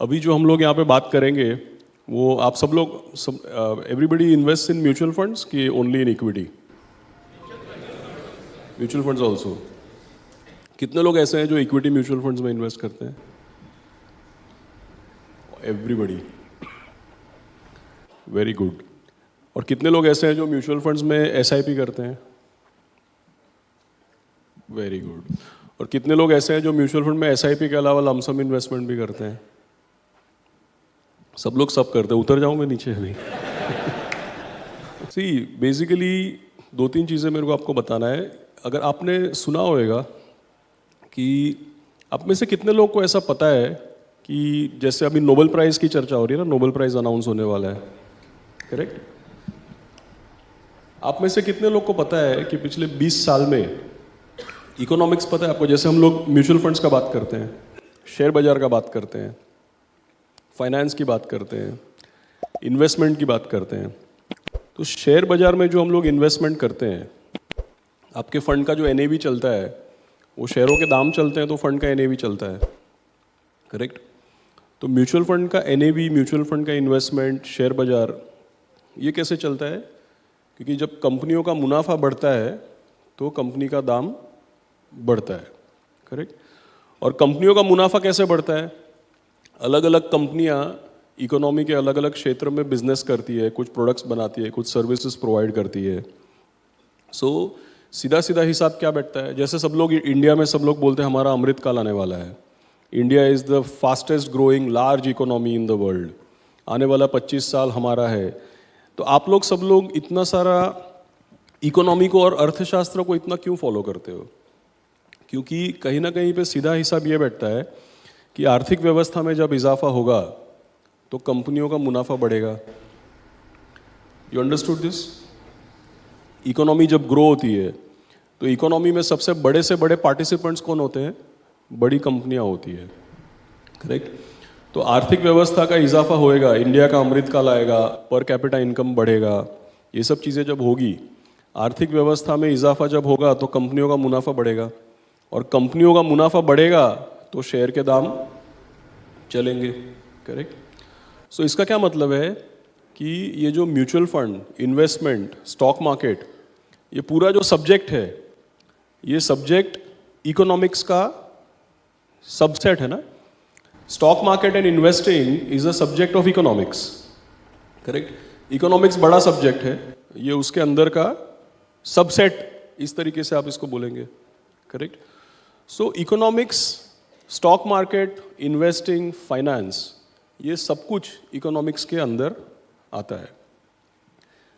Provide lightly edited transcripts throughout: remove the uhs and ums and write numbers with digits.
अभी जो हम लोग यहाँ पे बात करेंगे वो आप सब लोग everybody invest in mutual funds कि only in equity? Mutual funds also. कितने लोग ऐसे हैं जो इक्विटी म्यूचुअल फंड्स में इन्वेस्ट करते हैं? Everybody, very good. और कितने लोग ऐसे हैं जो म्यूचुअल फंड्स में एसआईपी करते हैं? Very good. और कितने लोग ऐसे हैं जो म्यूचुअल फंड में एसआईपी के अलावा लमसम इन्वेस्टमेंट भी करते हैं? सब लोग सब करते हैं। उतर जाऊं मैं नीचे अभी? सी बेसिकली दो तीन चीज़ें मेरे को आपको बताना है। अगर आपने सुना होगा कि आप में से कितने लोग को ऐसा पता है कि जैसे अभी नोबेल प्राइज़ की चर्चा हो रही है ना, नोबेल प्राइज़ अनाउंस होने वाला है, करेक्ट? आप में से कितने लोग को पता है कि पिछले 20 साल में इकोनॉमिक्स पता है आपको? जैसे हम लोग म्यूचुअल फंड्स का बात करते हैं, शेयर बाजार का बात करते हैं, फाइनेंस की बात करते हैं, इन्वेस्टमेंट की बात करते हैं, तो शेयर बाजार में जो हम लोग इन्वेस्टमेंट करते हैं, आपके फंड का जो एनएवी चलता है वो शेयरों के दाम चलते हैं तो फंड का एनएवी चलता है, करेक्ट? तो म्यूचुअल फंड का एनएवी, म्यूचुअल फंड का इन्वेस्टमेंट, शेयर बाजार, ये कैसे चलता है? क्योंकि जब कंपनियों का मुनाफा बढ़ता है तो कंपनी का दाम बढ़ता है, करेक्ट? और कंपनियों का मुनाफा कैसे बढ़ता है? अलग अलग कंपनियां इकोनॉमी के अलग अलग क्षेत्र में बिजनेस करती है, कुछ प्रोडक्ट्स बनाती है, कुछ सर्विसेज प्रोवाइड करती है। सो सीधा सीधा हिसाब क्या बैठता है? जैसे सब लोग इंडिया में सब लोग बोलते हैं हमारा अमृत काल आने वाला है, India is the fastest growing large economy in the world, आने वाला 25 साल हमारा है। तो आप लोग सब लोग इतना सारा इकोनॉमी को और अर्थशास्त्र को इतना क्यों फॉलो करते हो? क्योंकि कहीं ना कहीं पे सीधा हिसाब ये बैठता है कि आर्थिक व्यवस्था में जब इजाफा होगा तो कंपनियों का मुनाफा बढ़ेगा। You understood this? इकोनॉमी जब ग्रो होती है तो इकोनॉमी में सबसे बड़े से बड़े पार्टिसिपेंट्स कौन होते हैं? बड़ी कंपनियां होती है, करेक्ट? तो आर्थिक व्यवस्था का इजाफा होएगा, इंडिया का अमृत काल आएगा, पर कैपिटा इनकम बढ़ेगा, ये सब चीज़ें जब होगी, आर्थिक व्यवस्था में इजाफा जब होगा तो कंपनियों का मुनाफा बढ़ेगा, और कंपनियों का मुनाफा बढ़ेगा तो शेयर के दाम चलेंगे, करेक्ट? सो इसका क्या मतलब है कि ये जो mutual fund, investment, stock market, ये पूरा जो सब्जेक्ट है, ये सब्जेक्ट इकोनॉमिक्स का सबसेट है ना। Stock market and investing is a subject of economics, correct? Economics बड़ा सब्जेक्ट है, ये उसके अंदर का सबसेट, इस तरीके से आप इसको बोलेंगे, correct? So economics, stock market, investing, finance, ये सब कुछ इकोनॉमिक्स के अंदर आता है।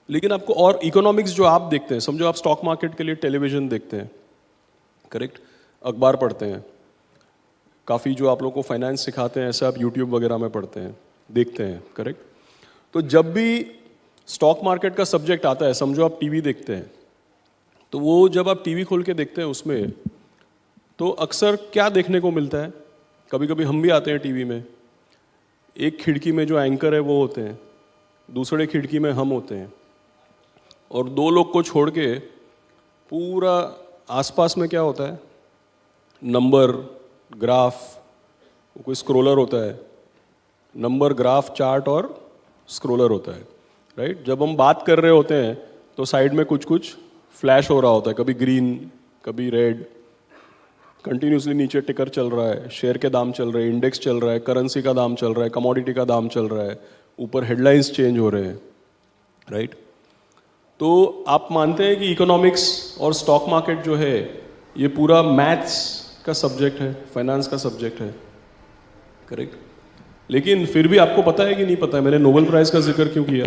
लेकिन आपको और इकोनॉमिक्स जो आप देखते हैं, समझो आप स्टॉक मार्केट के लिए टेलीविजन देखते हैं, करेक्ट? अखबार पढ़ते हैं, काफ़ी जो आप लोग को फाइनेंस सिखाते हैं ऐसे आप यूट्यूब वगैरह में पढ़ते हैं, देखते हैं, करेक्ट? तो जब भी स्टॉक मार्केट का सब्जेक्ट आता है, समझो आप टीवी देखते हैं, तो वो जब आप टीवी खोल के देखते हैं उसमें तो अक्सर क्या देखने को मिलता है? कभी कभी हम भी आते हैं टीवी में, एक खिड़की में जो एंकर है वो होते हैं, दूसरे खिड़की में हम होते हैं, और दो लोग को छोड़ के पूरा आसपास में क्या होता है? नंबर, ग्राफ, कोई स्क्रोलर होता है, नंबर, ग्राफ, चार्ट और स्क्रोलर होता है, राइट? जब हम बात कर रहे होते हैं तो साइड में कुछ कुछ फ्लैश हो रहा होता है, कभी ग्रीन, कभी रेड, कंटिन्यूसली नीचे टिकर चल रहा है, शेयर के दाम चल रहे हैं, इंडेक्स चल रहा है, करेंसी का दाम चल रहा है, कमोडिटी का दाम चल रहा है, ऊपर हेडलाइंस चेंज हो रहे हैं, राइट? तो आप मानते हैं कि इकोनॉमिक्स और स्टॉक मार्केट जो है ये पूरा मैथ्स का सब्जेक्ट है, फाइनेंस का सब्जेक्ट है, करेक्ट? लेकिन फिर भी आपको पता है कि नहीं पता है, मैंने नोबेल प्राइज़ का जिक्र क्यों किया?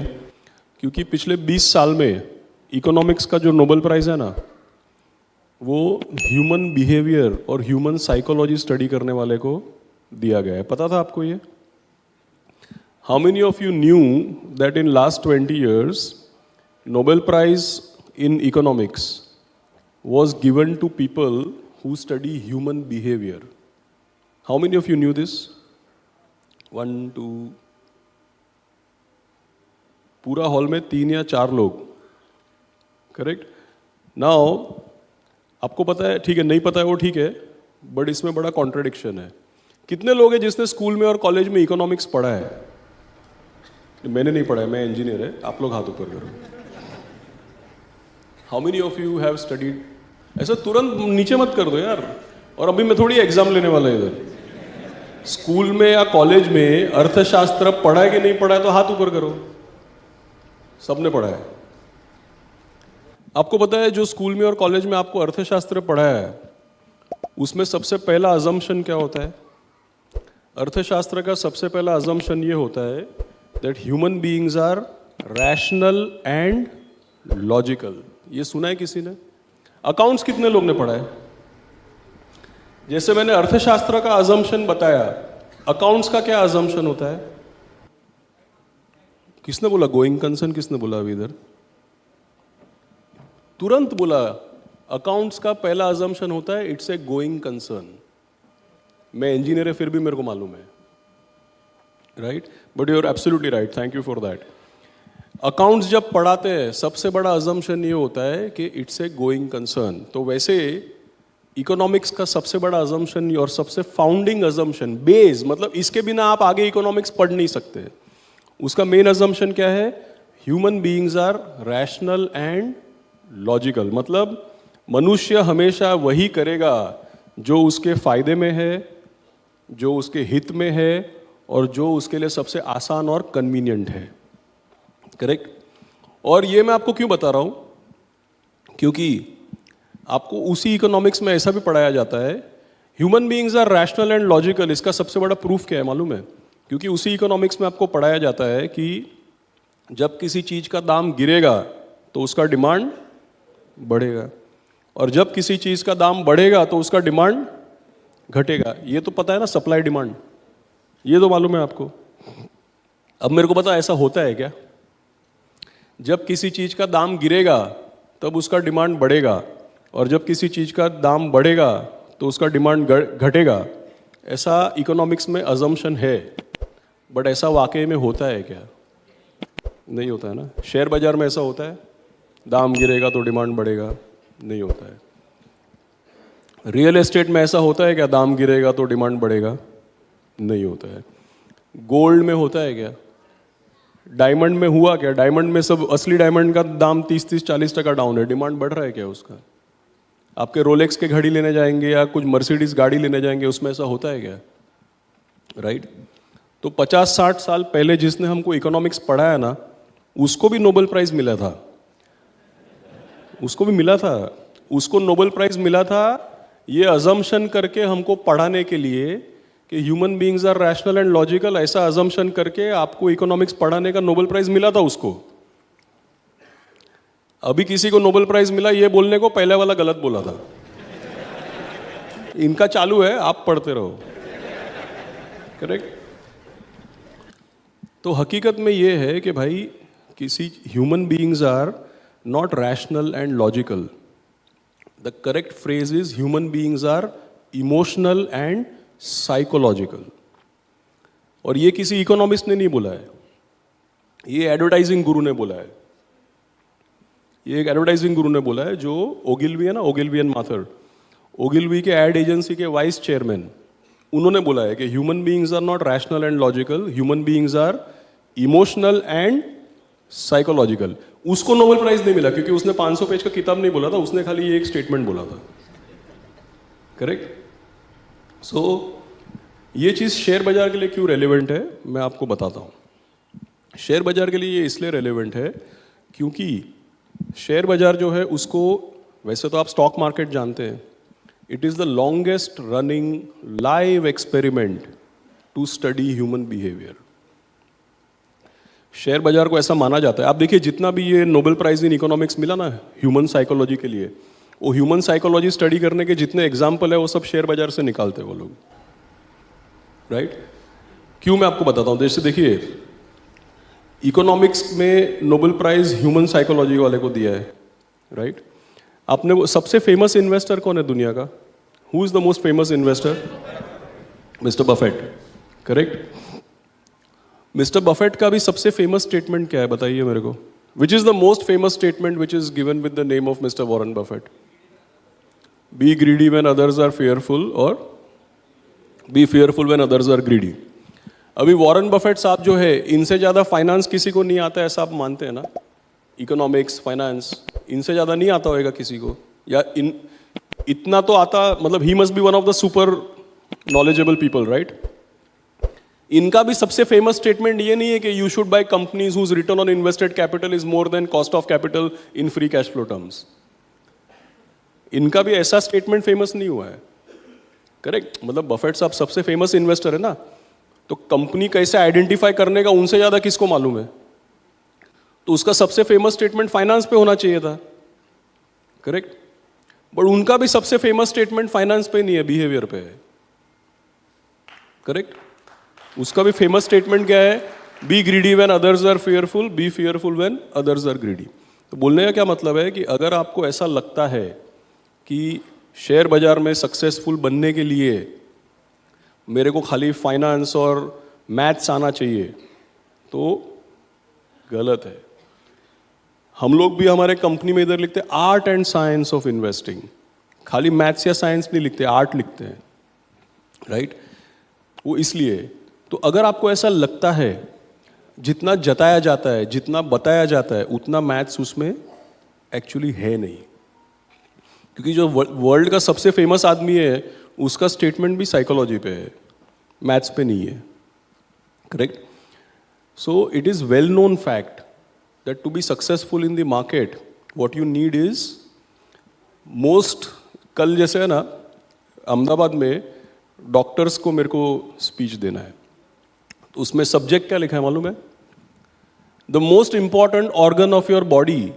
क्योंकि पिछले 20 साल में इकोनॉमिक्स का जो नोबेल प्राइज़ है ना, वो ह्यूमन बिहेवियर और ह्यूमन साइकोलॉजी स्टडी करने वाले को दिया गया है। पता था आपको ये? How many of you knew that in last 20 years Nobel Prize in Economics was given to people who study human behavior? How many of you knew this? 1, 2, पूरा हॉल में 3 या 4 लोग, करेक्ट? नाउ आपको पता है, ठीक है, नहीं पता है वो ठीक है, बट इसमें बड़ा कॉन्ट्रडिक्शन है। कितने लोग हैं जिसने स्कूल में और कॉलेज में इकोनॉमिक्स पढ़ा है? मैंने नहीं पढ़ा है, मैं इंजीनियर है। आप लोग हाथ ऊपर करो। How many of you have studied? ऐसा तुरंत नीचे मत कर दो यार। और अभी मैं थोड़ी एग्जाम लेने वाला इधर। स्कूल में या कॉलेज में अर्थशास्त्र पढ़ा है कि नहीं पढ़ा है? तो हाथ ऊपर करो। सबने पढ़ा है। आपको पता है जो स्कूल में और कॉलेज में आपको अर्थशास्त्र पढ़ा है, उसमें सबसे पहला अजम्पशन क्या होता है? अर्थशास्त्र का सबसे पहला अजम्पशन ये होता है that human beings are rational and logical. ये सुना है किसी ने? अकाउंट्स कितने लोग ने पढ़ा है? जैसे मैंने अर्थशास्त्र का अजम्पशन बताया, अकाउंट्स का क्या अजम्पशन होता है? किसने बोला गोइंग कंसर्न? किसने बोला अभी इधर? तुरंत बोला। अकाउंट्स का पहला अजम्पशन होता है इट्स ए गोइंग कंसर्न। मैं इंजीनियर है फिर भी मेरे को मालूम है, right? But you are absolutely right, thank you for that. Accounts जब पढ़ाते हैं सबसे बड़ा अजम्पशन ये होता है कि इट्स ए गोइंग कंसर्न। तो वैसे इकोनॉमिक्स का सबसे बड़ा अजम्पशन और सबसे फाउंडिंग अजम्पशन, बेस, मतलब इसके बिना आप आगे इकोनॉमिक्स पढ़ नहीं सकते। उसका मेन अजम्पशन क्या है? Human beings are rational and logical. मतलब मनुष्य हमेशा वही करेगा जो उसके फायदे में है, जो उसके हित में है और जो उसके लिए सबसे आसान और कन्वीनियंट है। करेक्ट? और ये मैं आपको क्यों बता रहा हूं? क्योंकि आपको उसी इकोनॉमिक्स में ऐसा भी पढ़ाया जाता है, human beings are rational and logical. इसका सबसे बड़ा प्रूफ क्या है मालूम है? क्योंकि उसी इकोनॉमिक्स में आपको पढ़ाया जाता है कि जब किसी चीज का दाम गिरेगा तो उसका डिमांड बढ़ेगा, और जब किसी चीज का दाम बढ़ेगा तो उसका डिमांड घटेगा। ये तो पता है ना, सप्लाई डिमांड, ये तो मालूम है आपको। अब मेरे को पता ऐसा होता है क्या? जब किसी चीज का दाम गिरेगा तब उसका डिमांड बढ़ेगा, और जब किसी चीज का दाम बढ़ेगा तो उसका डिमांड घटेगा। ऐसा इकोनॉमिक्स में अजम्पशन है, बट ऐसा वाकई में होता है क्या? नहीं होता है ना। शेयर बाजार में ऐसा होता है, दाम गिरेगा तो डिमांड बढ़ेगा? नहीं होता है। रियल एस्टेट में ऐसा होता है क्या, दाम गिरेगा तो डिमांड बढ़ेगा? नहीं होता है। गोल्ड में होता है क्या? डायमंड में हुआ क्या? डायमंड में सब असली डायमंड का दाम 30-40% डाउन है, डिमांड बढ़ रहा है क्या उसका? आपके रोलेक्स के घड़ी लेने जाएंगे या कुछ मर्सिडीज गाड़ी लेने जाएंगे, उसमें ऐसा होता है क्या? राइट? तो 50-60 साल पहले जिसने हमको इकोनॉमिक्स पढ़ाया ना, उसको भी नोबेल प्राइज मिला था। उसको भी मिला था। उसको नोबेल प्राइज मिला था ये अजम्पशन करके हमको पढ़ाने के लिए कि human beings are rational and logical. ऐसा अजम्पशन करके आपको इकोनॉमिक्स पढ़ाने का नोबेल प्राइज मिला था उसको। अभी किसी को नोबेल प्राइज मिला ये बोलने को, पहले वाला गलत बोला था। इनका चालू है, आप पढ़ते रहो। करेक्ट? तो हकीकत में ये है कि भाई किसी human beings are not rational and logical. The correct phrase is human beings are emotional and psychological. और ये किसी इकोनॉमिस्ट ने नहीं बोला है, ये एडवर्टाइजिंग गुरु ने बोला है। ये एक एडवर्टाइजिंग गुरु ने बोला है, जो ओगिलवी है ना, ओगिलवी एंड माथर, ओगिलवी के एड एजेंसी के वाइस चेयरमैन, उन्होंने बोला है कि human beings are not rational and logical, human beings are emotional and psychological. उसको नोबेल प्राइज नहीं मिला क्योंकि उसने 500 पेज का किताब नहीं बोला था, उसने खाली ये एक स्टेटमेंट बोला था। करेक्ट? सो ये चीज शेयर बाजार के लिए क्यों रेलेवेंट है मैं आपको बताता हूं। शेयर बाजार के लिए ये इसलिए रेलेवेंट है क्योंकि शेयर बाजार जो है उसको, वैसे तो आप स्टॉक मार्केट जानते हैं, it is the longest running live experiment to study human behaviour. Share बाजार को ऐसा माना जाता है, आप देखिए जितना भी ये नोबेल प्राइज इन इकोनॉमिक्स मिला ना ह्यूमन साइकोलॉजी के लिए, वो ह्यूमन साइकोलॉजी स्टडी करने के जितने एग्जाम्पल है वो सब शेयर बाजार से निकालते हैं वो लोग। राइट? क्यों मैं आपको बताता हूं। जैसे देखिए इकोनॉमिक्स में नोबेल प्राइज ह्यूमन साइकोलॉजी वाले को दिया है। राइट? आपने वो सबसे फेमस इन्वेस्टर कौन है दुनिया का? Who is the most famous investor? Mister Buffett. Correct? Mister Buffett का भी सबसे फेमस स्टेटमेंट क्या है बताइए मेरे को? Which is the most famous statement which is given with the name of mister Warren Buffett? Be greedy when others are fearful, और be fearful when others are greedy. अभी वॉरेन बफेट साहब जो है, इनसे ज़्यादा फाइनेंस किसी को नहीं आता है, ऐसा आप मानते हैं ना? इकोनॉमिक्स, फाइनेंस, इनसे ज़्यादा नहीं आता होगा किसी को, या इतना तो आता, मतलब he must be one of the super knowledgeable people, right? इनका भी सबसे फेमस स्टेटमेंट ये नहीं है कि you should buy companies whose return on invested capital is more than cost of capital in free cash flow terms. इनका भी ऐसा स्टेटमेंट फेमस नहीं हुआ है, करेक्ट? मतलब बफेट साहब सबसे फेमस इन्वेस्टर है ना, तो कंपनी कैसे आइडेंटिफाई करने का उनसे ज्यादा किसको मालूम है? तो उसका सबसे फेमस स्टेटमेंट फाइनेंस पे होना चाहिए था, करेक्ट? बट उनका भी सबसे फेमस स्टेटमेंट फाइनेंस पे नहीं है, बिहेवियर पे है, करेक्ट? उसका भी फेमस स्टेटमेंट क्या है? Be greedy when others are fearful, be fearful when others are greedy. तो बोलने का क्या मतलब है कि अगर आपको ऐसा लगता है कि शेयर बाजार में सक्सेसफुल बनने के लिए मेरे को खाली फाइनेंस और मैथ्स आना चाहिए, तो गलत है। हम लोग भी हमारे कंपनी में इधर लिखते हैं art and science of investing, खाली मैथ्स या साइंस नहीं लिखते, आर्ट लिखते हैं, राइट? वो इसलिए, तो अगर आपको ऐसा लगता है, जितना जताया जाता है, जितना बताया जाता है, उतना मैथ्स उसमें एक्चुअली है नहीं, क्योंकि जो वर्ल्ड का सबसे फेमस आदमी है उसका स्टेटमेंट भी साइकोलॉजी पे है, मैथ्स पे नहीं है, correct? So it is well known fact that to be successful in the market what you need is most, कल जैसे है ना अहमदाबाद में डॉक्टर्स को मेरे को स्पीच देना है, तो उसमें सब्जेक्ट क्या लिखा है मालूम है? The most important organ of your body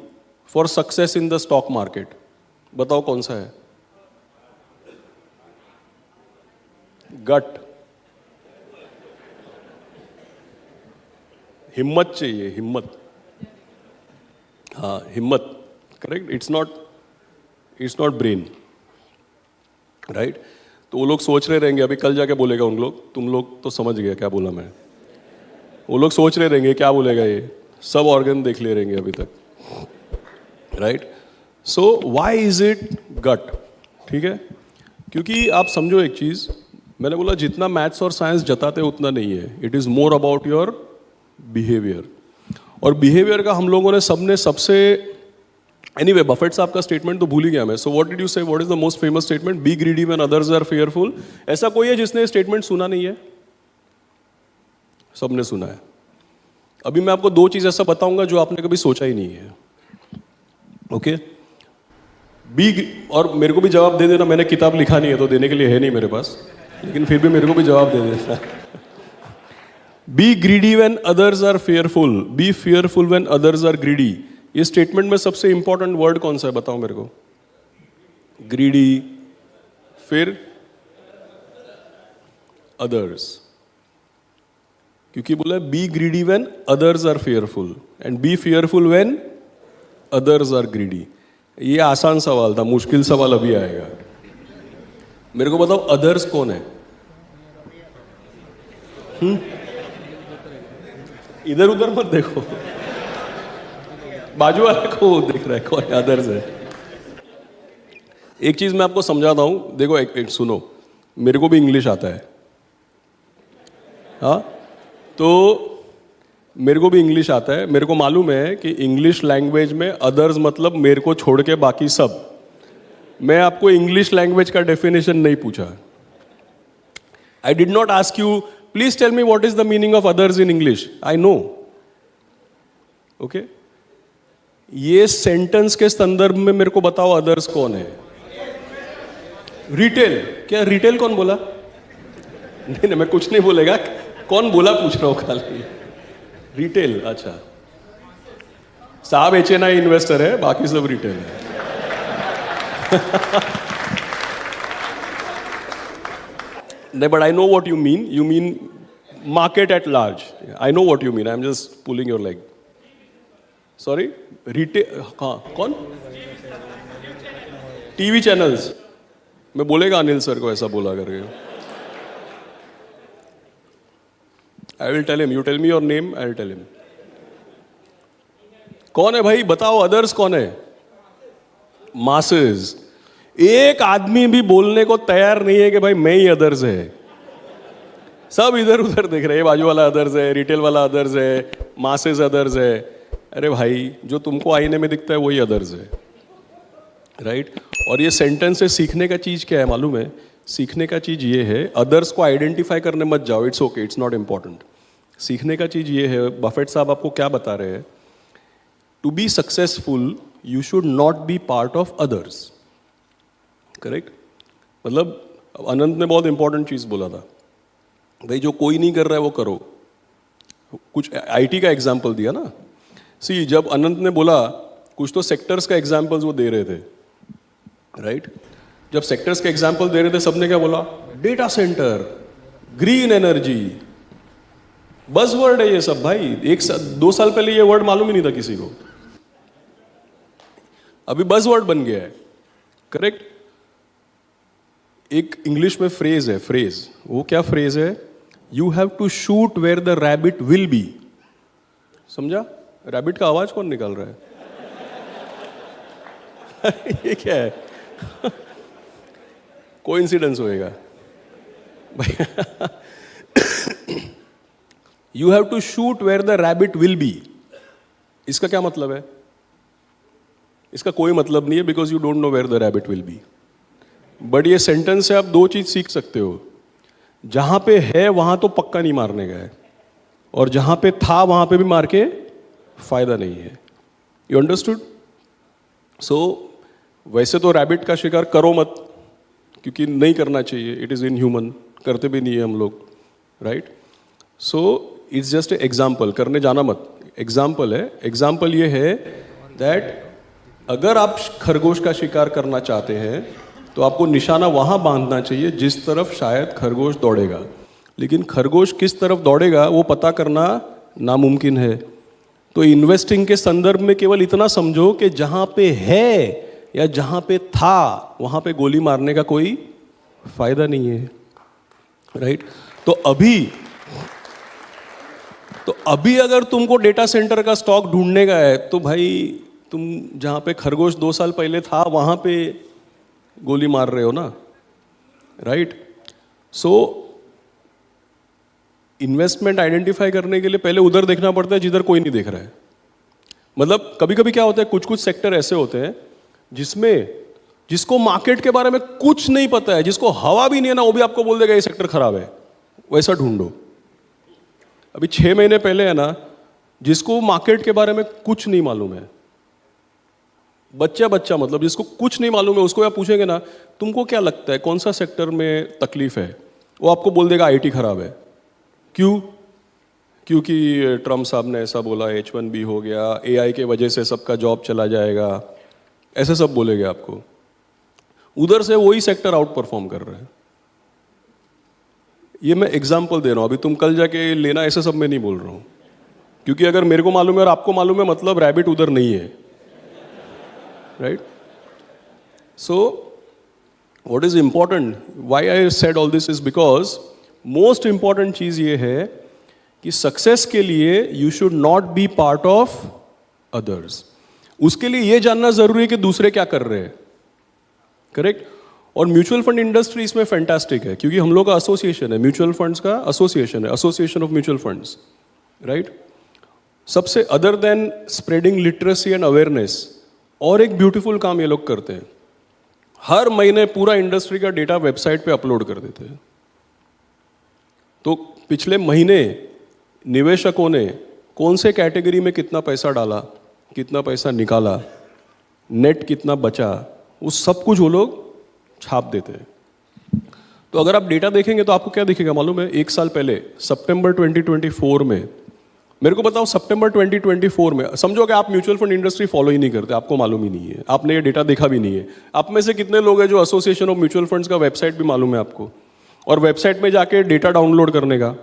for success in the stock market. बताओ कौन सा है? गट। हिम्मत चाहिए, हिम्मत। हाँ, हिम्मत, correct? It's not brain, right? तो वो लोग सोच रहे रहेंगे, अभी कल जाके बोलेगा उन लोग, तुम लोग तो समझ गए क्या बोला मैं। वो लोग सोच रहे रहेंगे क्या बोलेगा ये, सब ऑर्गन देख ले रहेंगे अभी तक, right? So why is it गट? ठीक है, क्योंकि आप समझो एक चीज, मैंने बोला जितना मैथ्स और साइंस जताते उतना नहीं है, it is more about your behaviour. और बिहेवियर का हम लोगों ने सबने सबसे, एनीवे बफेट साहब का स्टेटमेंट तो भूल ही गया मैं। So what did you say, what is the most famous statement? Be greedy when others are fearful. ऐसा कोई है जिसने स्टेटमेंट सुना नहीं है? सबने सुना है। अभी मैं आपको दो चीज ऐसा बताऊंगा जो आपने कभी सोचा ही नहीं है, ओके? बी, और मेरे को भी जवाब दे देना, मैंने किताब लिखा नहीं है तो देने के लिए है नहीं मेरे पास, लेकिन फिर भी मेरे को भी जवाब दे देना। Be greedy when others are fearful, be fearful when others are greedy. ये स्टेटमेंट में सबसे इंपॉर्टेंट वर्ड कौन सा है बताओ मेरे को? ग्रीडी, फिर अदर्स, क्योंकि बोला be greedy when others are fearful and be fearful when others are greedy. ये आसान सवाल था, मुश्किल सवाल अभी आएगा। मेरे को बताओ अदर्स कौन है? इधर उधर मत देखो, बाजू वाले को देख रहा है कौन अदर्स है। एक चीज मैं आपको समझाता हूं, देखो एक सुनो, मेरे को भी इंग्लिश आता है, हाँ, तो मेरे को भी इंग्लिश आता है। मेरे को मालूम है कि इंग्लिश लैंग्वेज में अदर्स मतलब मेरे को छोड़ के बाकी सब। मैं आपको इंग्लिश लैंग्वेज का डेफिनेशन नहीं पूछा। I did not ask you please tell me what is the meaning of others in English, I know, okay? ये सेंटेंस के संदर्भ में मेरे को बताओ अदर्स कौन है? रिटेल। क्या रिटेल कौन बोला? नहीं मैं कुछ नहीं बोलेगा, कौन बोला पूछ रहा हूं खाली। रिटेल, अच्छा, साहब HNI इन्वेस्टर है, बाकी सब रिटेल है। नहीं, but I know what you mean, you mean market at large. I know what you mean, I am just pulling your leg. Sorry, retail, हाँ, कौन? TV channels. मैं बोलेगा अनिल सर को ऐसा बोला करके। I will tell him, you tell me your name, I will tell him. कौन है भाई बताओ, अदर्स कौन है? मासेस। एक आदमी भी बोलने को तैयार नहीं है कि भाई मैं ही अदर्स है। सब इधर उधर देख रहे हैं, बाजू वाला अदर्स है, रिटेल वाला अदर्स है, मासेस अदर्स है। अरे भाई, जो तुमको आईने में दिखता है वही अदर्स है, राइट? और ये सेंटेंस से सीखने का चीज़ क्या है मालूम है? सीखने का चीज़ ये है, अदर्स को आइडेंटिफाई करने मत जाओ, it's okay, it's not important. सीखने का चीज़ ये है, बफेट साहब आपको क्या बता रहे हैं? To be successful you should not be part of others, correct? मतलब अनंत ने बहुत इंपॉर्टेंट चीज़ बोला था, भाई जो कोई नहीं कर रहा है वो करो। कुछ आईटी का एग्जाम्पल दिया ना। सी, जब अनंत ने बोला, कुछ तो सेक्टर्स का एग्जाम्पल्स वो दे रहे थे, राइट? जब सेक्टर्स के एग्जाम्पल दे रहे थे, सबने क्या बोला? Data centre, green energy, buzzword है ये सब भाई। 2 साल पहले ये वर्ड मालूम ही नहीं था किसी को, अभी बज़वर्ड बन गया है, करेक्ट? एक इंग्लिश में फ्रेज है, फ्रेज, वो क्या फ्रेज है? You have to shoot where the rabbit will be. समझा? रैबिट का आवाज कौन निकाल रहा है? ये क्या है? कोइंसिडेंस होएगा भाई। You have to shoot where the rabbit will be. इसका क्या मतलब है? इसका कोई मतलब नहीं है, because you don't know where the rabbit will be. But ये सेंटेंस से आप 2 चीज सीख सकते हो, जहां पे है वहां तो पक्का नहीं मारने का है, और जहां पे था वहां पे भी मार के फायदा नहीं है। You understood? सो वैसे तो रैबिट का शिकार करो मत, क्योंकि नहीं करना चाहिए, इट इज इन ह्यूमन, करते भी नहीं है हम लोग, right? So it's just a example, करने जाना मत, एग्जाम्पल है। एग्जाम्पल ये है दैट अगर आप खरगोश का शिकार करना चाहते हैं तो आपको निशाना वहां बांधना चाहिए जिस तरफ शायद खरगोश दौड़ेगा, लेकिन खरगोश किस तरफ दौड़ेगा वो पता करना नामुमकिन है। तो इन्वेस्टिंग के संदर्भ में केवल इतना समझो कि जहां पे है या जहां पे था वहां पे गोली मारने का कोई फायदा नहीं है, राइट? तो अभी अगर तुमको डेटा सेंटर का स्टॉक ढूंढने का है तो भाई तुम जहां पे खरगोश 2 साल पहले था वहां पे गोली मार रहे हो ना, राइट? सो इन्वेस्टमेंट आइडेंटिफाई करने के लिए पहले उधर देखना पड़ता है जिधर कोई नहीं देख रहा है। मतलब कभी कभी क्या होता है, कुछ कुछ सेक्टर ऐसे होते हैं जिसको मार्केट के बारे में कुछ नहीं पता है, जिसको हवा भी नहीं है ना, वो भी आपको बोल देगा ये सेक्टर खराब है, वैसा ढूंढो। अभी 6 महीने पहले है ना, जिसको मार्केट के बारे में कुछ नहीं मालूम है, बच्चा मतलब जिसको कुछ नहीं मालूम है, उसको आप पूछेंगे ना तुमको क्या लगता है कौन सा सेक्टर में तकलीफ है, वो आपको बोल देगा आईटी खराब है। क्यों? क्योंकि ट्रम्प साहब ने ऐसा बोला, H1B हो गया, AI के वजह से सबका जॉब चला जाएगा, ऐसे सब बोलेंगे आपको। उधर से वही सेक्टर आउट परफॉर्म कर रहा है। ये मैं एग्जाम्पल दे रहा हूं, अभी तुम कल जाके लेना, ऐसे सब मैं नहीं बोल रहा हूं, क्योंकि अगर मेरे को मालूम है और आपको मालूम है मतलब रैबिट उधर नहीं है, right? So what is important, why I said all this is because most important चीज ये है कि सक्सेस के लिए you should not be part of others. उसके लिए यह जानना जरूरी है कि दूसरे क्या कर रहे हैं, करेक्ट? और म्यूचुअल फंड इंडस्ट्री इसमें फैंटास्टिक है, क्योंकि हम लोग का एसोसिएशन है, म्यूचुअल फंड्स का एसोसिएशन है, association of mutual funds, right? सबसे other than spreading literacy and awareness, और एक ब्यूटीफुल काम ये लोग करते हैं, हर महीने पूरा इंडस्ट्री का डेटा वेबसाइट पे अपलोड कर देते हैं। तो पिछले महीने निवेशकों ने कौन से कैटेगरी में कितना पैसा डाला, कितना पैसा निकाला, नेट कितना बचा, वो सब कुछ वो लोग छाप देते हैं। तो अगर आप डेटा देखेंगे तो आपको क्या दिखेगा मालूम है? 1 साल पहले सितंबर 2024 में, मेरे को बताओ सितंबर 2024 में, समझो कि आप म्यूचुअल फंड इंडस्ट्री फॉलो ही नहीं करते, आपको मालूम ही नहीं है, आपने ये डेटा देखा भी नहीं है। आप में से कितने लोग हैं जो एसोसिएशन ऑफ म्यूचुअल फंड्स का वेबसाइट भी मालूम है आपको, और वेबसाइट में जाके डेटा डाउनलोड करने का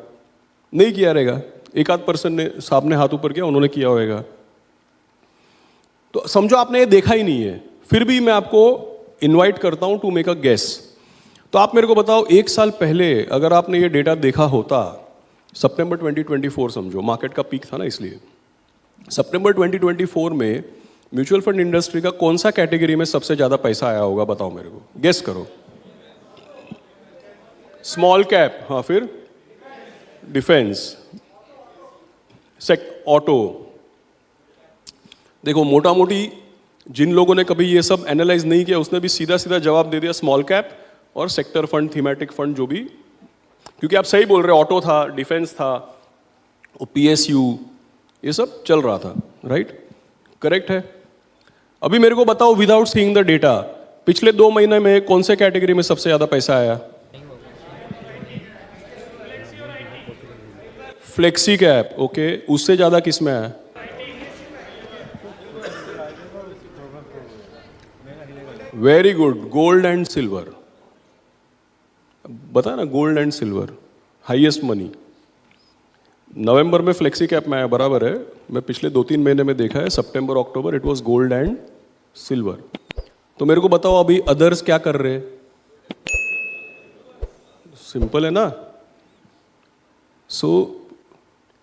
नहीं किया रहेगा? एक आध पर्सन ने, साहब ने हाथ ऊपर किया, उन्होंने किया होगा। तो समझो आपने ये देखा ही नहीं है, फिर भी मैं आपको इनवाइट करता हूं टू मेक अ गेस। तो आप मेरे को बताओ 1 साल पहले अगर आपने ये डेटा देखा होता, सितंबर 2024 समझो, मार्केट का पीक था ना, इसलिए सितंबर 2024 में म्यूचुअल फंड इंडस्ट्री का कौन सा कैटेगरी में सबसे ज्यादा पैसा आया होगा? बताओ मेरे को, गेस करो। स्मॉल कैप, हाँ, फिर डिफेंस, ऑटो। देखो मोटा मोटी जिन लोगों ने कभी ये सब एनालाइज नहीं किया उसने भी सीधा सीधा जवाब दे दिया स्मॉल कैप और सेक्टर फंड, थीमेटिक फंड जो भी, क्योंकि आप सही बोल रहे, ऑटो था, डिफेंस था, पीएसयू, ये सब चल रहा था, राइट? करेक्ट है। अभी मेरे को बताओ विदाउट सीइंग द डेटा, पिछले 2 महीने में कौन से कैटेगरी में सबसे ज्यादा पैसा आया? Flexi cap, okay. उससे ज्यादा किस में आया? Very good, gold and silver. बता ना, gold and silver highest money नवंबर में फ्लेक्सी कैप में आया, बराबर है। मैं पिछले 2-3 महीने में देखा है, सितंबर अक्टूबर it was gold and silver. तो मेरे को बताओ अभी अदर्स क्या कर रहे हैं? सिंपल है ना। सो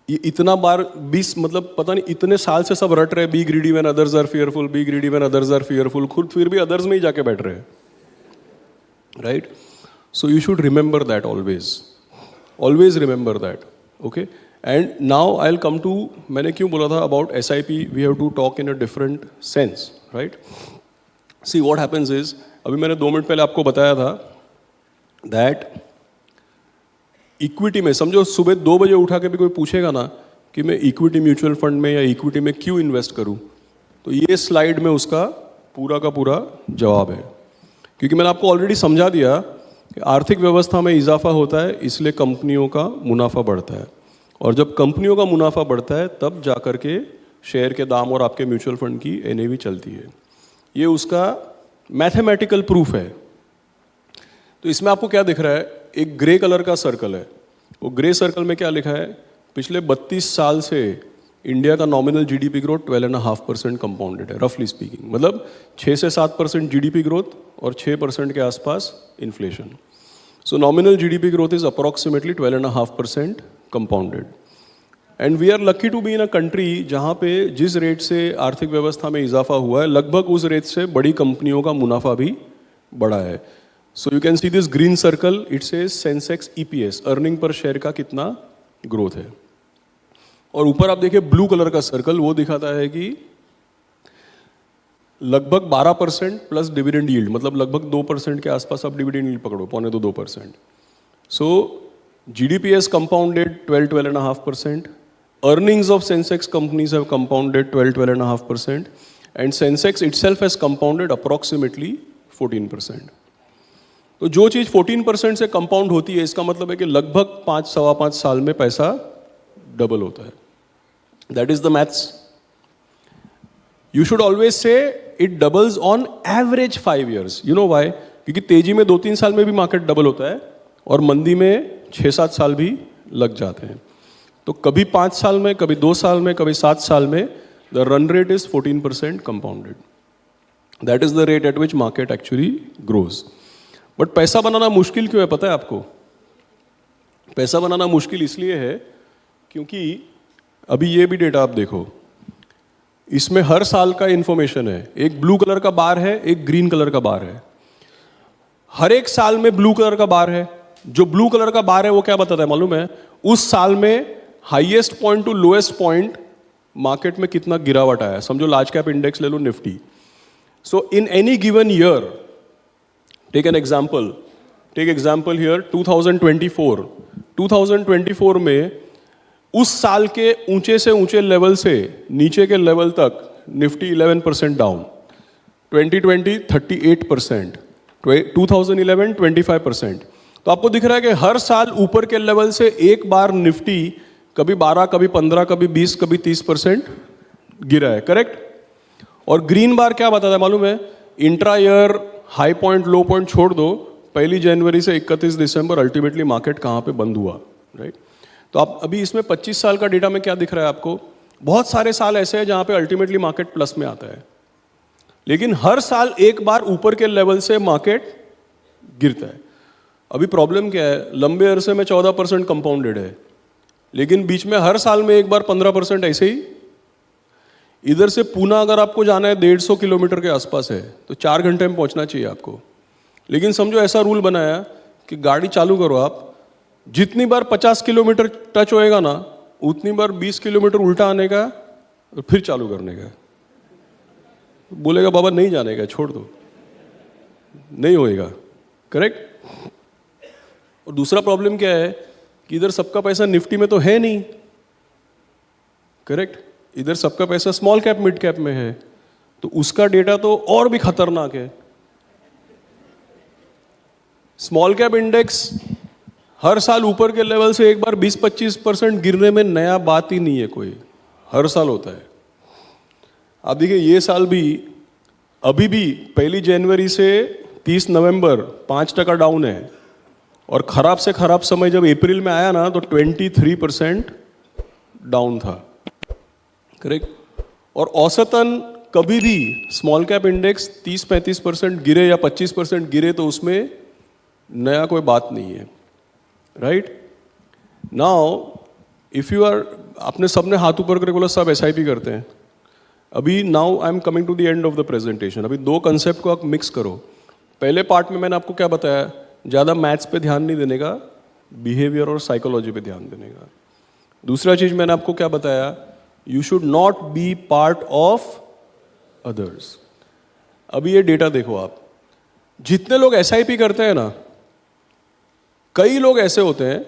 ये इतना बार 20 मतलब पता नहीं इतने साल से सब रट रहे, be greedy when others are fearful, be greedy when others are fearful, खुद फिर भी अदर्स में ही जाके बैठ रहे हैं, right? So you should remember that, always remember that, okay. And now I will come to, मैंने क्यों बोला था about SIP, we have to talk in a different sense, right? See what happens is, अभी मैंने 2 minute पहले आपको बताया था दैट इक्विटी में, समझो सुबह 2 बजे उठा के भी कोई पूछेगा ना कि मैं इक्विटी म्यूचुअल फंड में या इक्विटी में क्यों इन्वेस्ट करूं, तो ये स्लाइड में उसका पूरा का पूरा जवाब है। क्योंकि मैंने आपको ऑलरेडी समझा दिया कि आर्थिक व्यवस्था में इजाफा होता है, इसलिए कंपनियों का मुनाफा बढ़ता है, और जब कंपनियों का मुनाफा बढ़ता है तब जाकर के शेयर के दाम और आपके म्यूचुअल फंड की NAV चलती है। ये उसका मैथमेटिकल प्रूफ है। तो इसमें आपको क्या दिख रहा है? एक ग्रे कलर का सर्कल है। वो ग्रे सर्कल में क्या लिखा है? पिछले 32 साल से इंडिया का नॉमिनल GDP ग्रोथ 12.5% कंपाउंडेड है, रफली स्पीकिंग। मतलब 6 से 7% GDP ग्रोथ और 6% के आसपास inflation. So nominal GDP growth is approximately 12.5% compounded. And we are lucky to be in a country जहाँ पे जिस रेट से आर्थिक व्यवस्था में इजाफा हुआ है, लगभग उस रेट से बड़ी कंपनियों का मुनाफा भी बढ़ा है। So you can see this green circle, it says Sensex EPS, earning per share का कितना ग्रोथ है। और ऊपर आप देखिए ब्लू कलर का सर्कल, वो दिखाता है कि लगभग 12% प्लस डिविडेंड यील्ड, मतलब लगभग 2% के आसपास आप डिविडेंड यील्ड पकड़ो, 1.25-2%। सो GDP has compounded 12.5%. Earnings of Sensex companies have compounded 12.5%, and Sensex itself has compounded approximately 14%. तो जो चीज 14% से कंपाउंड होती है, इसका मतलब है कि लगभग 5-5.25 साल में पैसा डबल होता है। That is the maths. You should always say it doubles on average 5 years। You know why? क्योंकि तेजी में 2-3 साल में भी मार्केट डबल होता है और मंदी में 6-7 साल भी लग जाते हैं। तो कभी 5 साल में, कभी 2 साल में, कभी 7 साल में the run rate is 14% compounded. That is the rate at which market actually grows. But पैसा बनाना मुश्किल क्यों है पता है आपको? पैसा बनाना मुश्किल इसलिए है क्योंकि अभी ये भी डेटा आप देखो, इसमें हर साल का इंफॉर्मेशन है। एक ब्लू कलर का बार है, एक ग्रीन कलर का बार है। हर एक साल में ब्लू कलर का बार है। जो ब्लू कलर का बार है वो क्या बताता है मालूम है? उस साल में highest point to lowest point market में कितना गिरावट आया। समझो लार्ज कैप इंडेक्स ले लो, Nifty. So in any given year, take an example, take example here 2024 में उस साल के ऊंचे से ऊंचे लेवल से नीचे के लेवल तक निफ्टी 11% डाउन, 2020 38%, 2011 25%। तो आपको दिख रहा है कि हर साल ऊपर के लेवल से एक बार निफ्टी कभी 12, कभी 15, कभी 20, कभी 30% गिरा है, करेक्ट? और ग्रीन बार क्या बताता है मालूम है? इंट्रा ईयर हाई पॉइंट लो पॉइंट छोड़ दो, 1 जनवरी से 31 दिसंबर अल्टीमेटली मार्केट कहाँ पे बंद हुआ, राइट? तो आप अभी इसमें 25 साल का डेटा में क्या दिख रहा है आपको? बहुत सारे साल ऐसे हैं जहाँ पे अल्टीमेटली मार्केट प्लस में आता है, लेकिन हर साल एक बार ऊपर के लेवल से मार्केट गिरता है। अभी प्रॉब्लम क्या है? लंबे अरसे में 14% कंपाउंडेड है, लेकिन बीच में हर साल में एक बार 15% ऐसे ही। इधर से पूना अगर आपको जाना है 150 किलोमीटर के आसपास है, तो 4 घंटे में पहुंचना चाहिए आपको। लेकिन समझो ऐसा रूल बनाया कि गाड़ी चालू करो आप, जितनी बार 50 किलोमीटर टच होएगा ना, उतनी बार 20 किलोमीटर उल्टा आने का और फिर चालू करने का। बोलेगा बाबा नहीं जाने का, छोड़ दो, नहीं होएगा। करेक्ट। और दूसरा प्रॉब्लम क्या है कि इधर सबका पैसा निफ्टी में तो है नहीं। करेक्ट। इधर सबका पैसा स्मॉल कैप मिड कैप में है, तो उसका डेटा तो और भी खतरनाक है। स्मॉल कैप इंडेक्स हर साल ऊपर के लेवल से एक बार 20-25% गिरने में नया बात ही नहीं है कोई, हर साल होता है। आप देखिए ये साल भी अभी भी 1 जनवरी से 30 नवंबर 5% डाउन है, और खराब से खराब समय जब अप्रैल में आया ना तो 23% डाउन था। करेक्ट। और औसतन कभी भी स्मॉल कैप इंडेक्स 30-35% गिरे या 25% गिरे तो उसमें नया कोई बात नहीं है। Right. Now if you are, आपने सबने हाथ ऊपर करके बोला सब SIP करते हैं। अभी now I am coming to the end of the presentation. अभी दो कंसेप्ट को आप मिक्स करो। पहले पार्ट में मैंने आपको क्या बताया, ज़्यादा मैथ्स पे ध्यान नहीं देने का, बिहेवियर और साइकोलॉजी पे ध्यान देने का। दूसरा चीज मैंने आपको क्या बताया, you should not be part of others. अभी ये डेटा देखो आप, जितने लोग SIP करते हैं ना, कई लोग ऐसे होते हैं,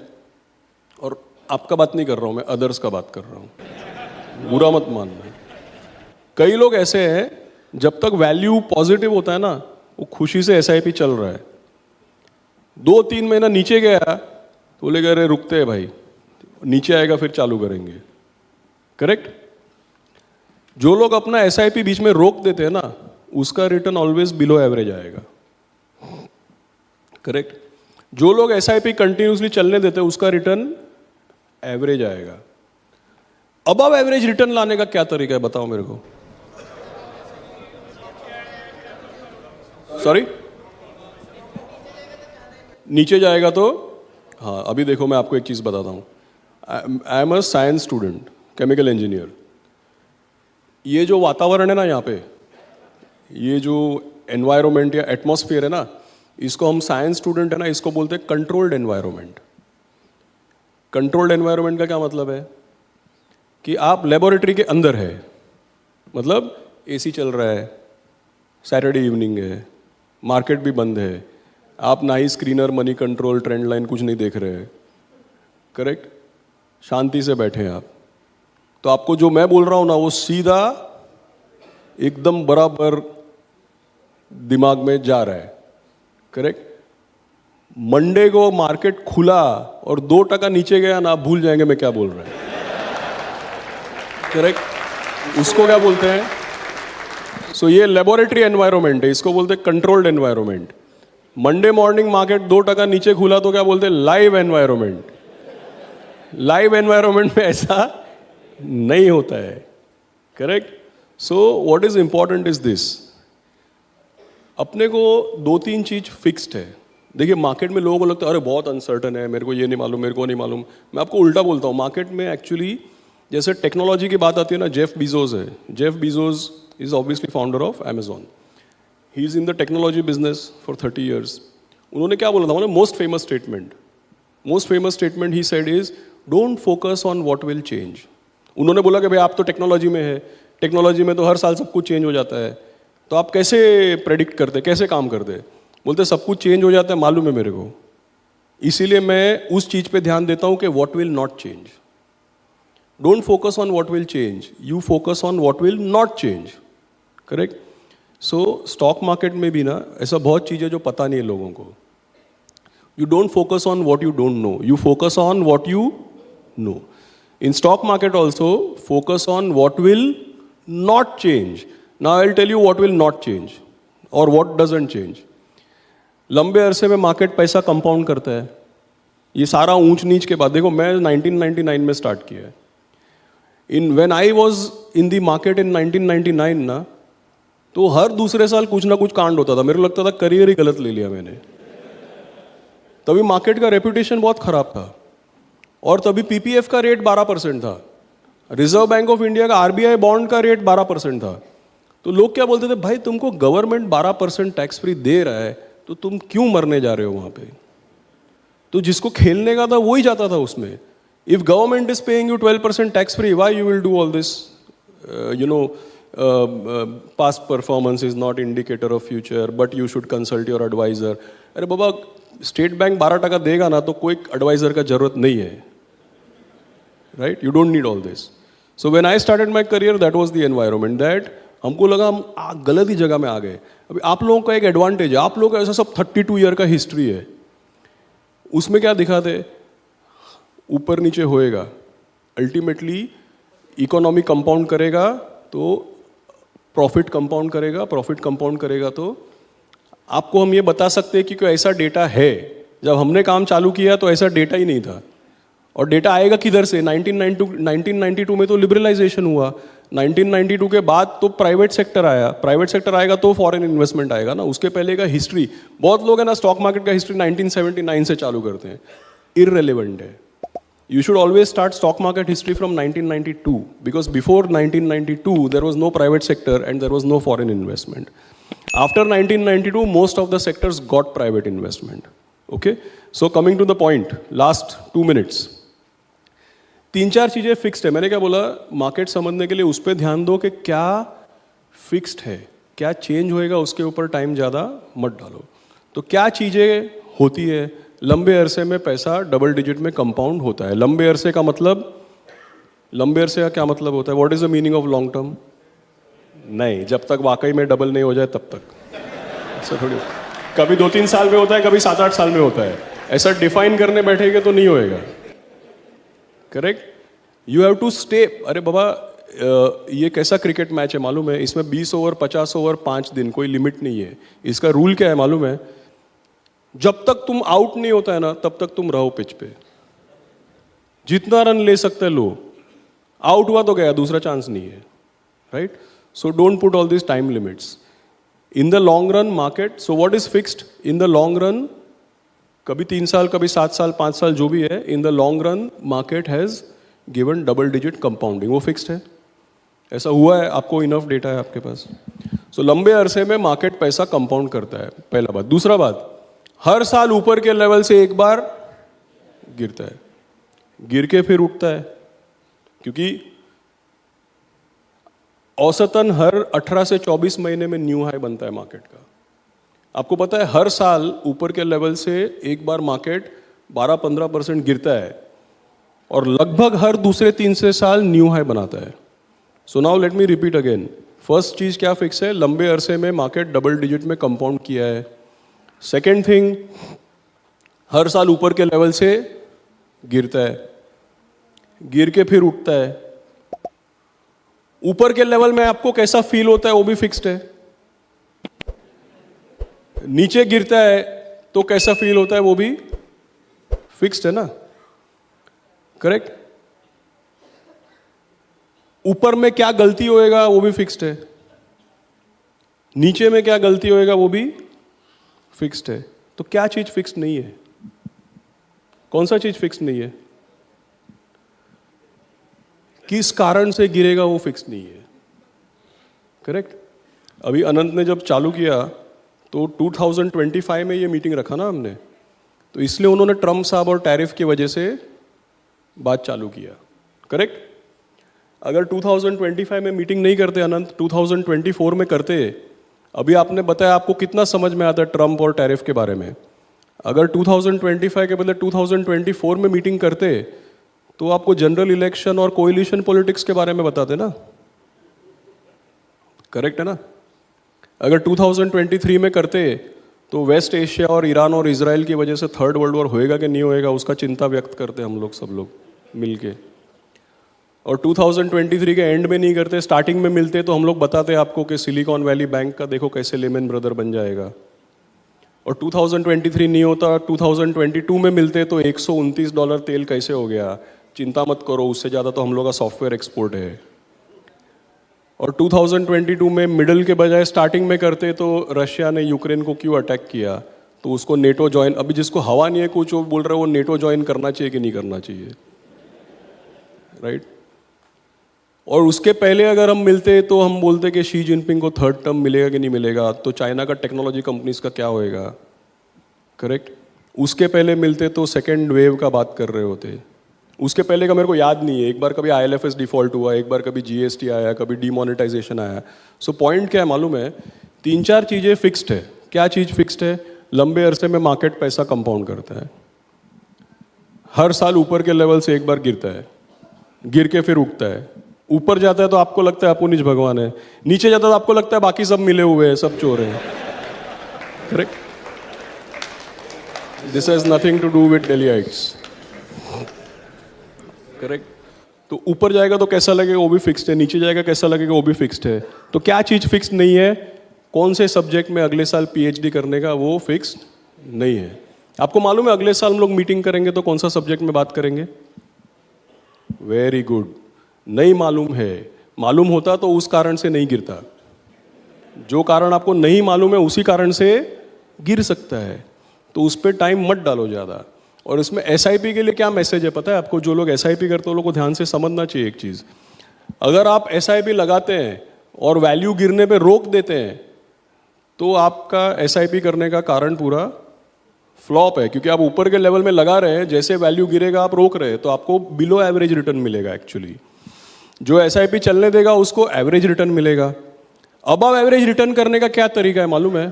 और आपका बात नहीं कर रहा हूं मैं, अदर्स का बात कर रहा हूं, बुरा मत मानना। कई लोग ऐसे हैं जब तक वैल्यू पॉजिटिव होता है ना, वो खुशी से SIP चल रहा है। 2-3 महीना नीचे गया तो बोलेगा अरे रुकते हैं भाई, नीचे आएगा फिर चालू करेंगे। करेक्ट। जो लोग अपना SIP बीच में रोक देते हैं ना, उसका रिटर्न ऑलवेज बिलो एवरेज आएगा। करेक्ट। जो लोग SIP कंटिन्यूसली चलने देते हैं, उसका रिटर्न एवरेज आएगा। अबव एवरेज रिटर्न लाने का क्या तरीका है बताओ मेरे को। सॉरी, नीचे जाएगा तो, हाँ अभी देखो मैं आपको एक चीज बताता हूं। I am a science student, chemical engineer. ये जो वातावरण है ना यहाँ पे, ये जो एनवायरमेंट या एटमॉस्फेयर है ना, इसको हम साइंस स्टूडेंट है ना, इसको बोलते हैं कंट्रोल्ड एनवायरमेंट। कंट्रोल्ड एनवायरमेंट का क्या मतलब है कि आप लेबोरेटरी के अंदर है, मतलब AC चल रहा है, सैटरडे इवनिंग है, मार्केट भी बंद है, आप ना ही screener, Moneycontrol, trend line कुछ नहीं देख रहे हैं। करेक्ट। शांति से बैठे हैं आप, तो आपको जो मैं बोल रहा हूं ना वो सीधा एकदम बराबर दिमाग में जा रहा है। करेक्ट। मंडे को मार्केट खुला और 2% नीचे गया ना, आप भूल जाएंगे मैं क्या बोल रहा हूं। करेक्ट। उसको क्या बोलते हैं, सो ये लेबोरेटरी एनवायरनमेंट है, इसको बोलते हैं controlled environment. Monday morning market 2% नीचे खुला तो क्या बोलते हैं, लाइव एनवायरनमेंट। लाइव एनवायरनमेंट में ऐसा नहीं होता है। Correct. So what is important is this, अपने को 2-3 चीज फिक्स्ड है। देखिए मार्केट में लोगों को लगता है अरे बहुत अनसर्टन है, मेरे को ये नहीं मालूम, मेरे को नहीं मालूम। मैं आपको उल्टा बोलता हूँ, मार्केट में एक्चुअली जैसे टेक्नोलॉजी की बात आती है ना, जेफ बीजोस है। Jeff Bezos is obviously founder of Amazon. He is in the technology business for 30 years। उन्होंने क्या बोला था, उन्होंने most famous statement he said is don't focus on what will change. उन्होंने बोला कि भाई आप तो टेक्नोलॉजी में है, टेक्नोलॉजी में तो हर साल सब कुछ चेंज हो जाता है, तो आप कैसे प्रेडिक्ट करते, कैसे काम करते। बोलते सब कुछ चेंज हो जाता है, मालूम है मेरे को, इसीलिए मैं उस चीज पे ध्यान देता हूं कि what will not change. Don't focus on what will change, you focus on what will not change. Correct. So stock market में भी ना ऐसा बहुत चीजें जो पता नहीं है लोगों को। You don't focus on what you don't know, you focus on what you know. In stock market also focus on what will not change. Now I will tell you what will not change और what doesn't change. लंबे अरसे में market पैसा compound करता है। ये सारा ऊंच नीच के बाद, देखो मैं 1999 में स्टार्ट किया है। When I was in the market in 1999 ना, तो हर दूसरे साल कुछ ना कुछ कांड होता था। मेरे को लगता था करियर ही गलत ले लिया मैंने। तभी मार्केट का रेपुटेशन बहुत खराब था, और तभी PPF का रेट 12% था, रिजर्व बैंक ऑफ इंडिया का RBI बॉन्ड का रेट 12% था। तो लोग क्या बोलते थे, भाई तुमको गवर्नमेंट 12% टैक्स फ्री दे रहा है तो तुम क्यों मरने जा रहे हो वहां पे। तो जिसको खेलने का था वो ही जाता था उसमें. If government is paying you 12% tax free, why you will do all this? Past performance is not indicator of future, but you should consult your advisor. अरे बाबा, स्टेट बैंक 12% देगा ना तो कोई एडवाइजर का जरूरत नहीं है, right? You don't need all this. So when I started my career, that was the environment that हमको लगा हम गलत ही जगह में आ गए. अभी आप लोगों का एक एडवांटेज है, आप लोगों का ऐसा सब 32 ईयर का हिस्ट्री है. उसमें क्या दिखाते? ऊपर नीचे होएगा, अल्टीमेटली इकोनॉमी कंपाउंड करेगा तो प्रॉफिट कंपाउंड करेगा, प्रॉफिट कंपाउंड करेगा तो आपको हम ये बता सकते हैं कि कोई ऐसा डेटा है. जब हमने काम चालू किया तो ऐसा डेटा ही नहीं था. और डेटा आएगा किधर से? 1992 में तो लिबरलाइजेशन हुआ. 1992 के बाद तो प्राइवेट सेक्टर आया. प्राइवेट सेक्टर आएगा तो फॉरेन इन्वेस्टमेंट आएगा ना. उसके पहले का हिस्ट्री, बहुत लोग है ना स्टॉक मार्केट का हिस्ट्री 1979 से चालू करते हैं. इररेलेवेंट है. You should always start stock market history from 1992, because before 1992 there was no private sector and there was no foreign investment. After 1992 most of the sectors got private investment. Okay, so coming to the point, last 2 minutes. 3-4 चीजें fixed है. मैंने क्या बोला? Market समझने के लिए उस पर ध्यान दो कि क्या फिक्स्ड है, क्या चेंज होएगा उसके ऊपर टाइम ज़्यादा मत डालो. तो क्या चीज़ें होती है? लंबे अरसे में पैसा डबल डिजिट में कंपाउंड होता है. लंबे अरसे का मतलब, लंबे अरसे का क्या मतलब होता है? What is the meaning of long term? नहीं, जब तक वाकई में डबल नहीं हो जाए तब तक. ऐसा थोड़ी, कभी 2-3 साल में होता है, कभी 7-8 साल में होता है. ऐसा डिफाइन करने बैठेंगे तो नहीं होएगा. Correct? You have to stay. अरे बाबा, ये कैसा क्रिकेट मैच है मालूम है? इसमें 20 ओवर, 50 ओवर, 5 दिन, कोई लिमिट नहीं है. इसका रूल क्या है मालूम है? जब तक तुम आउट नहीं होता है ना तब तक तुम रहो पिच पे. जितना रन ले सकते लो. आउट हुआ तो गया, दूसरा चांस नहीं है. Right? So don't put all this time limits in the long run market. So what is fixed in the long run? कभी 3 साल, कभी 7 साल, 5 साल, जो भी है. In the long run market has given double digit compounding. वो fixed है. ऐसा हुआ है, आपको इनफ डेटा है आपके पास. सो लंबे अरसे में मार्केट पैसा कंपाउंड करता है. पहला बात. दूसरा बात, हर साल ऊपर के लेवल से एक बार गिरता है, गिर के फिर उठता है. क्योंकि औसतन हर 18 से 24 महीने में न्यू हाई बनता है मार्केट का. आपको पता है हर साल ऊपर के लेवल से एक बार मार्केट 12-15% गिरता है और लगभग हर दूसरे तीसरे साल न्यू हाई बनाता है. So now let me repeat again. First चीज क्या फिक्स है? लंबे अरसे में मार्केट डबल डिजिट में कंपाउंड किया है. सेकेंड थिंग, हर साल ऊपर के लेवल से गिरता है, गिर के फिर उठता है. ऊपर के लेवल में आपको कैसा फील होता है वो भी फिक्स्ड है. नीचे गिरता है तो कैसा फील होता है वो भी फिक्स्ड है ना. करेक्ट? ऊपर में क्या गलती होएगा वो भी फिक्स्ड है. नीचे में क्या गलती होएगा वो भी फिक्स्ड है. तो क्या चीज फिक्स्ड नहीं है? कौन सा चीज फिक्स्ड नहीं है? किस कारण से गिरेगा वो फिक्स्ड नहीं है. करेक्ट? अभी अनंत ने जब चालू किया तो 2025 में ये मीटिंग रखा ना हमने, तो इसलिए उन्होंने ट्रम्प साहब और टैरिफ की वजह से बात चालू किया. करेक्ट? अगर 2025 में मीटिंग नहीं करते अनंत, 2024 में करते, अभी आपने बताया आपको कितना समझ में आता है ट्रम्प और टैरिफ के बारे में. अगर 2025 के बदले 2024 में मीटिंग करते तो आपको जनरल इलेक्शन और कोएलिशन पॉलिटिक्स के बारे में बताते ना. करेक्ट है ना? अगर 2023 में करते तो वेस्ट एशिया और ईरान और इजराइल की वजह से थर्ड वर्ल्ड वॉर होएगा कि नहीं होएगा उसका चिंता व्यक्त करते हम लोग, सब लोग मिलके. और 2023 के एंड में नहीं करते, स्टार्टिंग में मिलते तो हम लोग बताते आपको कि सिलिकॉन वैली बैंक का देखो कैसे लेमन ब्रदर बन जाएगा. और 2023 नहीं होता, 2022 में मिलते तो $129 तेल कैसे हो गया, चिंता मत करो, उससे ज़्यादा तो हम लोग का सॉफ्टवेयर एक्सपोर्ट है. और 2022 में मिडल के बजाय स्टार्टिंग में करते तो रशिया ने यूक्रेन को क्यों अटैक किया, तो उसको नेटो ज्वाइन, अभी जिसको हवा नहीं है कुछ वो बोल रहे वो नेटो ज्वाइन करना चाहिए कि नहीं करना चाहिए. राइट? और उसके पहले अगर हम मिलते तो हम बोलते कि शी जिनपिंग को थर्ड टर्म मिलेगा कि नहीं मिलेगा, तो चाइना का टेक्नोलॉजी कंपनीज का क्या होएगा. करेक्ट? उसके पहले मिलते तो सेकेंड वेव का बात कर रहे होते, उसके पहले का मेरे को याद नहीं है। एक बार कभी IL&FS डिफॉल्ट हुआ, एक बार कभी GST आया, कभी डिमोनेटाइजेशन आया। सो पॉइंट क्या है मालूम है, 3-4 चीज़ें फिक्स्ड है। क्या चीज़ फिक्स्ड है? लंबे अरसे में मार्केट पैसा कंपाउंड करता है। हर साल ऊपर के लेवल से एक बार गिरता है, गिर के फिर उठता है। ऊपर जाता है तो आपको लगता है अपुनिज भगवान है, नीचे जाता है तो आपको लगता है बाकी सब मिले हुए हैं, सब चोर हैं। Correct? This has nothing to do with delights. Correct? तो ऊपर जाएगा तो कैसा लगेगा, वो भी फिक्स्ड है। नीचे जाएगा कैसा लगेगा, वो भी फिक्स्ड है। तो क्या चीज़ फिक्स्ड नहीं है? कौन से सब्जेक्ट में अगले साल PhD करने का, वो फिक्स्ड नहीं है। आपको मालूम है अगले साल हम लोग मीटिंग करेंगे तो कौन सा सब्जेक्ट में बात करेंगे? Very good. नहीं मालूम है। मालूम होता तो उस कारण से नहीं गिरता। जो कारण आपको नहीं मालूम है उसी कारण से गिर सकता है। तो उस पर टाइम मत डालो ज़्यादा। और इसमें SIP के लिए क्या मैसेज है पता है आपको? जो लोग SIP करते हैं उन लोगों को ध्यान से समझना चाहिए एक चीज़। अगर आप SIP लगाते हैं और वैल्यू गिरने पे रोक देते हैं तो आपका SIP करने का कारण पूरा फ्लॉप है, क्योंकि आप ऊपर के लेवल में लगा रहे हैं, जैसे वैल्यू गिरेगा आप रोक रहे हैं तो आपको बिलो एवरेज रिटर्न मिलेगा। एक्चुअली जो SIP चलने देगा उसको एवरेज रिटर्न मिलेगा। अबव एवरेज रिटर्न करने का क्या तरीका है मालूम है?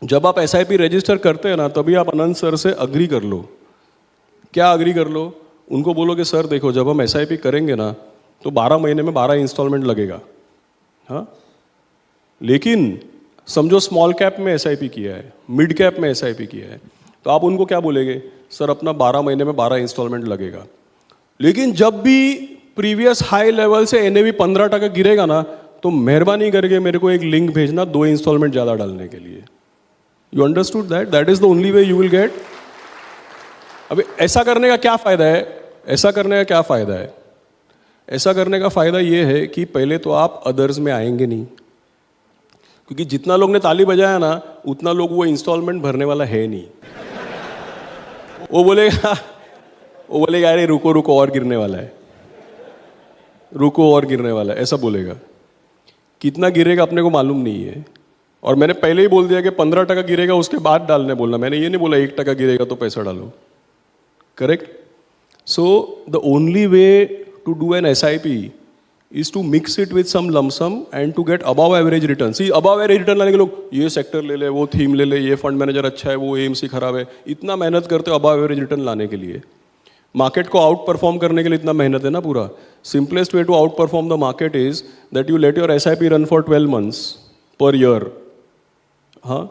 जब आप SIP रजिस्टर करते हैं ना, तभी आप अनंत सर से अग्री कर लो। क्या अग्री कर लो? उनको बोलो कि सर देखो, जब हम SIP करेंगे ना तो 12 महीने में 12 इंस्टॉलमेंट लगेगा। हाँ, लेकिन समझो स्मॉल कैप में SIP किया है, मिड कैप में SIP किया है, तो आप उनको क्या बोलेंगे? सर अपना 12 महीने में 12 इंस्टॉलमेंट लगेगा। लेकिन जब भी प्रीवियस हाई लेवल से NAV 15% गिरेगा ना, तो मेहरबानी करके मेरे को एक लिंक भेजना 2 इंस्टॉलमेंट ज़्यादा डालने के लिए। You understood that? That is the only way you will get. अभी ऐसा करने का क्या फायदा है? ऐसा करने का क्या फायदा है? ऐसा करने का फायदा ये है कि पहले तो आप अदर्स में आएंगे नहीं, क्योंकि जितना लोग ने ताली बजाया ना उतना लोग वो इंस्टॉलमेंट भरने वाला है नहीं। वो बोलेगा अरे रुको रुको और गिरने वाला है, रुको और गिरने वाला है, ऐसा बोलेगा। कितना गिरेगा अपने को मालूम नहीं है। और मैंने पहले ही बोल दिया कि 15% गिरेगा उसके बाद डालने बोलना। मैंने ये नहीं बोला 1% गिरेगा तो पैसा डालो। Correct? So the only way to do an SIP is to mix it with some lump sum and to get above average return. See, above average return लाने के लोग ये सेक्टर ले ले, वो थीम ले ले, ये फंड मैनेजर अच्छा है, वो AMC खराब है, इतना मेहनत करते हो above average return लाने के लिए। मार्केट को आउट परफॉर्म करने के लिए इतना मेहनत है ना पूरा। Simplest way to outperform the market is that you let your SIP run for 12 months per year. हाँ,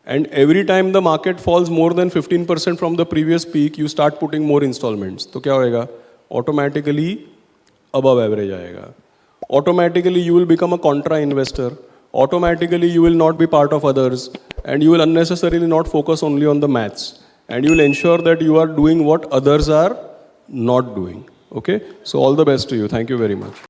and every time the market falls more than 15% from the previous peak, you start putting more installments. तो क्या होएगा? Automatically above average आएगा। Automatically you will become a contra investor. Automatically you will not be part of others, and you will unnecessarily not focus only on the maths, and you will ensure that you are doing what others are not doing. Okay, so all the best to you. Thank you very much.